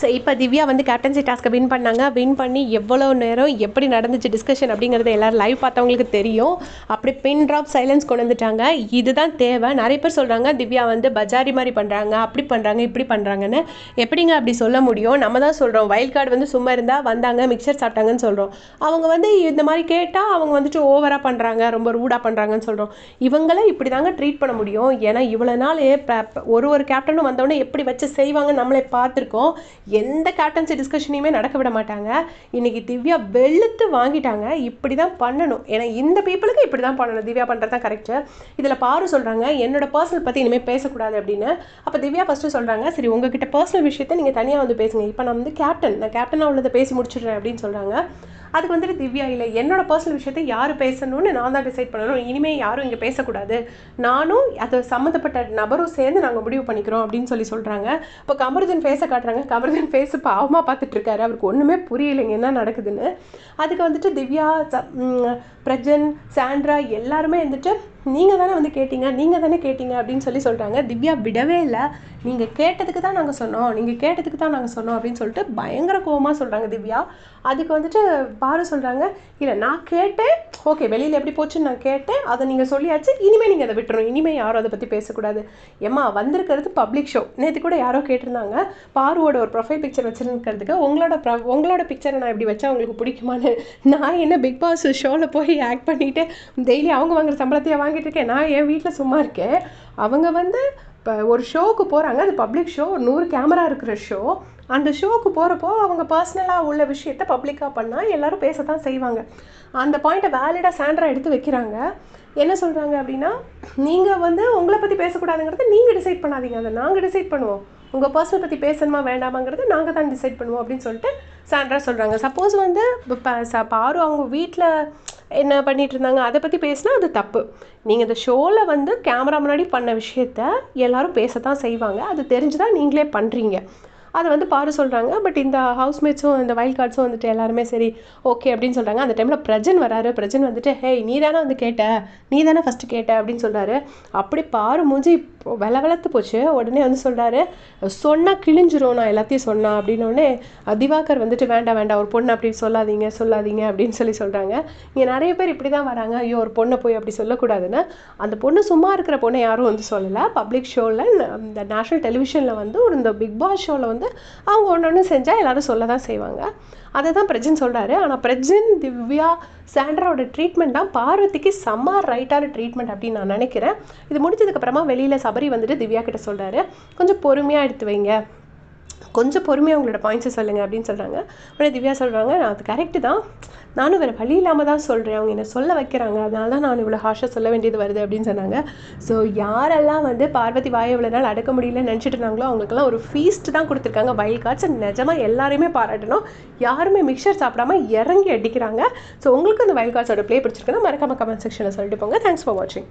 So இப்போ திவ்யா வந்து captaincy டாஸ்க்கை வின் பண்ணாங்க. வின் பண்ணி எவ்வளோ நேரம் எப்படி நடந்துச்சு டிஸ்கஷன் அப்படிங்கிறது எல்லோரும் லைவ் பார்த்தவங்களுக்கு தெரியும். அப்படி பின் ட்ராப் சைலன்ஸ் கொண்டு வந்துட்டாங்க. இதுதான் தேவை. நிறைய பேர் சொல்கிறாங்க திவ்யா வந்து பஜாரி மாதிரி பண்ணுறாங்க, அப்படி பண்ணுறாங்க, இப்படி பண்ணுறாங்கன்னு. எப்படிங்க அப்படி சொல்ல முடியும்? நம்ம தான் சொல்கிறோம் வைல்ட் கார்டு வந்து சும்மா இருந்தால் வந்தாங்க மிக்சர் சாப்பிட்டாங்கன்னு சொல்கிறோம். அவங்க வந்து இந்த மாதிரி கேட்டால் அவங்க வந்துட்டு ஓவராக பண்ணுறாங்க, ரொம்ப ரூடாக பண்ணுறாங்கன்னு சொல்கிறோம். இவங்களே இப்படி தாங்க ட்ரீட் பண்ண முடியும். ஏன்னா இவ்வளோ நாள் ஒரு கேப்டனும் வந்தவொடனே எப்படி வச்சு செய்வாங்க நம்மளே பார்த்துருக்கோம். எந்த கேப்டன்சி டிஸ்கஷனையுமே நடக்க விட மாட்டாங்க. இன்னைக்கு திவ்யா வெளுத்து வாங்கிட்டாங்க. இப்படி தான் பண்ணணும். ஏன்னா இந்த பீப்புளுக்கு இப்படி தான் பண்ணணும். திவ்யா பண்ணுறது தான் கரெக்டு. இதில் பாரு சொல்கிறாங்க என்னோட பர்சனல் பற்றி இனிமேல் பேசக்கூடாது அப்படின்னு. அப்போ திவ்யா ஃபஸ்ட்டு சொல்கிறாங்க சரி உங்ககிட்ட பர்சனல் விஷயத்தை நீங்கள் தனியாக வந்து பேசுங்க, இப்போ நான் வந்து நான் கேப்டனாக உள்ளதை பேசி முடிச்சிடுறேன் அப்படின்னு சொல்கிறாங்க. அதுக்கு வந்துட்டு திவ்யா இல்லை என்னோட பர்சனல் விஷயத்தை யார் பேசணும்னு நான் தான் டிசைட் பண்ணணும், இனிமேல் யாரும் இங்கே பேசக்கூடாது, நானும் அது சம்மந்தப்பட்ட நபரும் சேர்ந்து நாங்கள் முடிவு பண்ணிக்கிறோம் அப்படின்னு சொல்கிறாங்க. இப்போ கமருதீன் ஃபேஸை காட்டுறாங்க. கமருதீன் ஃபேஸு பாவமாக பார்த்துட்டு இருக்காரு. அவருக்கு ஒன்றுமே புரியலைங்க என்ன நடக்குதுன்னு. அதுக்கு வந்துட்டு திவ்யா, பிரஜன், சாண்ட்ரா எல்லாருமே வந்துட்டு நீங்கள் தானே வந்து கேட்டீங்க, நீங்கள் தானே கேட்டீங்க அப்படின்னு சொல்கிறாங்க. திவ்யா விடவே இல்லை. நீங்கள் கேட்டதுக்கு தான் நாங்கள் சொன்னோம், நீங்கள் கேட்டதுக்கு தான் நாங்கள் சொன்னோம் அப்படின்னு சொல்லிட்டு பயங்கர கோவமாக சொல்கிறாங்க திவ்யா. அதுக்கு வந்துட்டு பாரு சொல்கிறாங்க இல்லை நான் கேட்டேன், ஓகே வெளியில் எப்படி போச்சுன்னு நான் கேட்டேன், அதை நீங்கள் சொல்லியாச்சு, இனிமேல் நீங்கள் அதை விட்டுறணும், இனிமேல் யாரும் அதை பற்றி பேசக்கூடாது. ஏம்மா வந்திருக்கிறது பப்ளிக் ஷோ. நேற்று கூட யாரோ கேட்டிருந்தாங்க பாருவோட ஒரு ப்ரொஃபைல் பிக்சர் வச்சுருக்கிறதுக்கு உங்களோட பிக்சரை நான் இப்படி வச்சா உங்களுக்கு பிடிக்குமான்னு. நான் என்ன பிக் பாஸ் ஷோவில் போய் ஆக்ட் பண்ணிவிட்டு டெய்லி அவங்க வாங்குற சம்பளத்தையே வாங்கிட்டு இருக்கேன். நான் என் வீட்டில் சும்மா இருக்கேன். அவங்க வந்து இப்போ ஒரு ஷோவுக்கு போகிறாங்க, அது பப்ளிக் ஷோ, 100 கேமரா இருக்கிற ஷோ. அந்த ஷோவுக்கு போகிறப்போ அவங்க பர்சனலாக உள்ள விஷயத்த பப்ளிக்காக பண்ணால் எல்லோரும் பேசத்தான் செய்வாங்க. அந்த பாயிண்ட்டை வேலிடாக சாண்ட்ரா எடுத்து வைக்கிறாங்க. என்ன சொல்கிறாங்க அப்படின்னா நீங்கள் வந்து உங்களை பற்றி பேசக்கூடாதுங்கிறத நீங்கள் டிசைட் பண்ணாதீங்க, அதை நாங்கள் டிசைட் பண்ணுவோம், உங்கள் பர்சனல் பற்றி பேசணுமா வேண்டாமாங்கிறது நாங்கள் தான் டிசைட் பண்ணுவோம் அப்படின்னு சொல்லிட்டு சாண்ட்ரா சொல்கிறாங்க. சப்போஸ் வந்து பாரு அவங்க வீட்டில் என்ன பண்ணிகிட்டு இருந்தாங்க அதை பற்றி பேசினா அது தப்பு. நீங்கள் இந்த ஷோவில் வந்து கேமரா முன்னாடி பண்ண விஷயத்த எல்லோரும் பேசத்தான் செய்வாங்க, அது தெரிஞ்சு தான் நீங்களே பண்ணுறீங்க. அதை வந்து பாரு சொல்கிறாங்க. பட் இந்த ஹவுஸ்மேட்ஸும் இந்த வைல்ட் கார்ட்ஸும் வந்துட்டு எல்லாருமே சரி ஓகே அப்படின்னு சொல்கிறாங்க. அந்த டைமில் பிரஜன் வராரு. பிரஜன் வந்துட்டு ஹேய் நீ தானே வந்து கேட்ட, நீ தானே ஃபஸ்ட்டு கேட்ட அப்படின்னு சொல்கிறாரு. அப்படி பாரு மூஞ்சி வெளத்து போச்சு. உடனே வந்து சொல்கிறாரு சொன்னால் கிழிஞ்சிரும் நான் எல்லாத்தையும் சொன்னா அப்படின்னோடனே திவாகர் வந்துட்டு வேண்டாம் ஒரு பொண்ணு அப்படி சொல்லாதீங்க அப்படின்னு சொல்கிறாங்க. இங்கே நிறைய பேர் இப்படி தான் வராங்க, ஐயோ ஒரு பொண்ணை போய் அப்படி சொல்லக்கூடாதுன்னு. அந்த பொண்ணு சும்மா இருக்கிற பொண்ணை யாரும் வந்து சொல்லலை. பப்ளிக் ஷோவில் இந்த நேஷ்னல் டெலிவிஷனில் வந்து இந்த பிக் பாஸ் ஷோவில் வந்து அவங்க ஒன்று செஞ்சால் எல்லோரும் சொல்ல தான் செய்வாங்க. அதை தான் பிரஜன் சொல்கிறாரு. ஆனால் பிரஜன், திவ்யா, சாண்ட்ராவோட ட்ரீட்மெண்ட் தான் பார்வதிக்கு செம்ம ரைட்டான ட்ரீட்மெண்ட் அப்படின்னு நான் நினைக்கிறேன். இது முடிச்சதுக்கப்புறமா வெளியில் சபரி வந்துட்டு திவ்யா கிட்ட சொல்கிறாரு கொஞ்சம் பொறுமையாக எடுத்து வைங்க, கொஞ்சம் பொறுமையாக உங்களோட பாயிண்ட்ஸை சொல்லுங்கள் அப்படின்னு சொல்கிறாங்க. உடனே திவ்யா சொல்கிறாங்க நான் அது கரெக்டு தான், நானும் வேறு வழி இல்லாமல் தான் சொல்கிறேன், அவங்க என்னை சொல்ல வைக்கிறாங்க, அதனால தான் நான் இவ்வளோ ஹார்ஷாக சொல்ல வேண்டியது வருது அப்படின்னு சொன்னாங்க. ஸோ யாரெல்லாம் வந்து பார்வதி வாயை இவ்வளோ நாள் அடக்க முடியலன்னு நினச்சிட்டு இருந்தாங்களோ அவங்களுக்கெல்லாம் ஒரு ஃபீஸ்ட் தான் கொடுத்துருக்காங்க வைல்ட் கார்ட்ஸ். நிஜமாக எல்லாரையுமே பாராட்டணும். யாருமே மிக்சர் சாப்பிடாம இறங்கி அடிக்கிறாங்க. ஸோ உங்களுக்கு அந்த வைல்ட் கார்ட்ஸோட ப்ளே பிடிச்சிருக்குன்னா மறக்காம கமெண்ட் செக்ஷனில் சொல்லிட்டு போங்க. தேங்க்ஸ் ஃபார் வாட்சிங்.